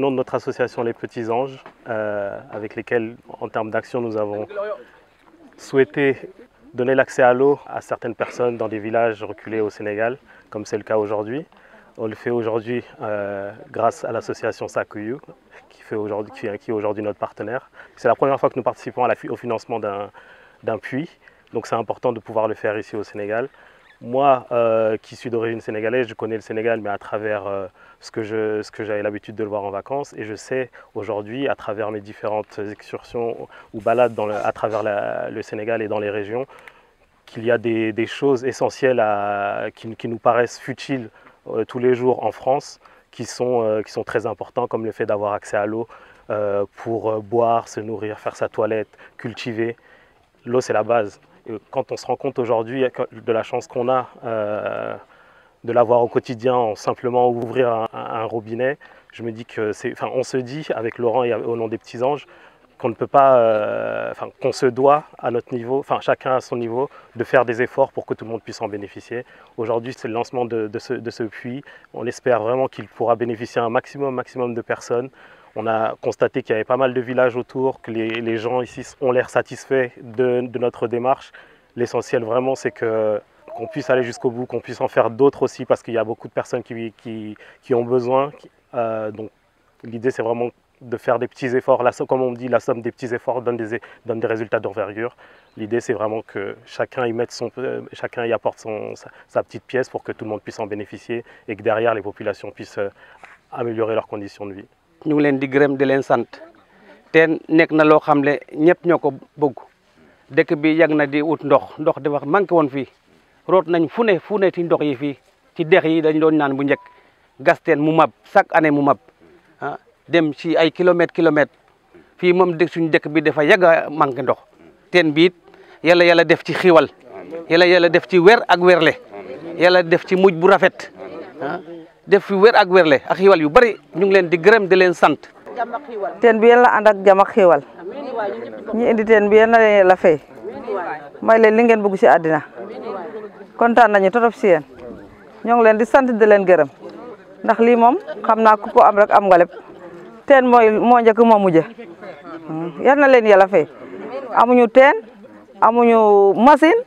nom de notre association Les Petits Anges, avec lesquels, en termes d'action, nous avons souhaité donner l'accès à l'eau à certaines personnes dans des villages reculés au Sénégal, comme c'est le cas aujourd'hui. On le fait aujourd'hui grâce à l'association Sakuyu, qui est aujourd'hui notre partenaire. C'est la première fois que nous participons au financement d'un puits, donc c'est important de pouvoir le faire ici au Sénégal. Moi, qui suis d'origine sénégalaise, je connais le Sénégal, mais à travers ce que j'avais l'habitude de le voir en vacances. Et je sais aujourd'hui, à travers mes différentes excursions ou balades à travers le Sénégal et dans les régions, qu'il y a des choses essentielles qui nous paraissent futiles tous les jours en France, qui sont très importants, comme le fait d'avoir accès à l'eau pour boire, se nourrir, faire sa toilette, cultiver. L'eau, c'est la base. Quand on se rend compte aujourd'hui de la chance qu'on a de l'avoir au quotidien en simplement ouvrir un robinet, je me dis que on se dit avec Laurent et au nom des Petits Anges qu'on ne peut pas, qu'on se doit à notre niveau, chacun à son niveau, de faire des efforts pour que tout le monde puisse en bénéficier. Aujourd'hui, c'est le lancement de ce puits. On espère vraiment qu'il pourra bénéficier à un maximum de personnes. On a constaté qu'il y avait pas mal de villages autour, que les gens ici ont l'air satisfaits de notre démarche. L'essentiel vraiment, c'est qu'on puisse aller jusqu'au bout, qu'on puisse en faire d'autres aussi, parce qu'il y a beaucoup de personnes qui ont besoin. Donc l'idée, c'est vraiment de faire des petits efforts. Comme on dit, la somme des petits efforts donne des résultats d'envergure. L'idée, c'est vraiment que chacun y apporte sa petite pièce pour que tout le monde puisse en bénéficier et que derrière, les populations puissent améliorer leurs conditions de vie. ñu ngi leen di gërëm di leen sant teen nekk na loo xam ne ñëpp ñoo ko bëgg dëkk bi yàgg na di ut ndox di wax manqué woon fii root nañ fu ne ci ndox yi fii ci dex yi dañ doon naan bu njëkk gas teen mu mab chaque année mu mab dem ci ay kilomètres fii moom suñu dëkk bi dafa yàgg a manqué ndox teen bi it yàlla def ci xiwal yàlla def ci wér ak wérle yàlla def ci mujj bu rafet def fi wér ak wérle ak xiwal yu bari ñu ngi leen di gërëm di leen sant. teen bi yéen la ànd ak jàmm ak xiwal ñi indi teen bi yéen la fay may leen li ngeen bëgg ci àddina kontaan nañu trop ci yéen ñoo ngi leen di sant di leen gërëm ndax lii moom xam naa ku ko am rek am nga lépp teen moo njëkk moo mujj yal na leen yàlla fay amuñu teen amuñu machine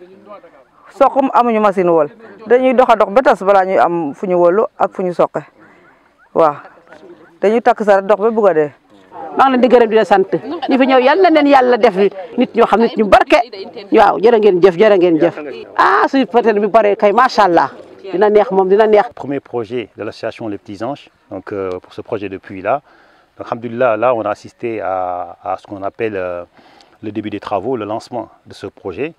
soqum amuñu machine wol dañuy dox ba tas balaa ñuy am fu ñu wóolu ak fu ñu soqe waaw dañuy takk sa dox ba bugg a dee. maa ngi leen di gërëm di leen sant ñi fi ñëw yal na leen yàlla def nit ñoo xam nit ñu barke waaw jërë ngeen jëf suñu peut-être bi bare kay macha allah dina neex moom dina neex. Premier projet de l'association Les Petits Anges, donc pour ce projet de puits là. Donc, alhamdoulilah, là on a assisté à ce qu'on appelle le début des travaux, le lancement de ce projet.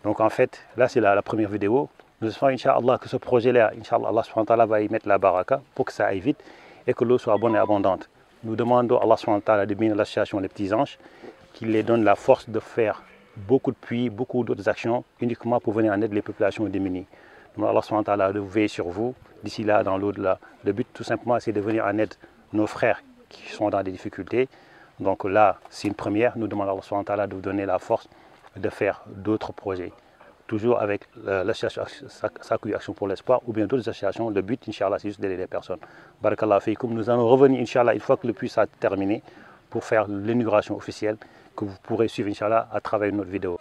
Donc en fait, là c'est la première vidéo. Nous espérons, Inch'Allah, que ce projet-là, Inch'Allah, Allah subhanahu wa ta'ala va y mettre la baraka pour que ça aille vite et que l'eau soit bonne et abondante. Nous demandons à Allah subhanahu wa ta'ala de bénir l'association Les Petits Anges, qu'il les donne la force de faire beaucoup de puits, beaucoup d'autres actions, uniquement pour venir en aide les populations démunies. Donc Allah subhanahu wa ta'ala de veiller sur vous, d'ici là, dans l'au-delà. Le but, tout simplement, c'est de venir en aide nos frères qui sont dans des difficultés. Donc là, c'est une première. Nous demandons à Allah subhanahu wa ta'ala de vous donner la force de faire d'autres projets. Toujours avec l'association Sakuyu Action pour l'Espoir ou bien d'autres associations. Le but, Inch'Allah, c'est juste d'aider les personnes. Barakallah faykoum. Nous allons revenir, Inch'Allah, une fois que le puits sera terminé, pour faire l'inauguration officielle que vous pourrez suivre, Inch'Allah, à travers une autre vidéo.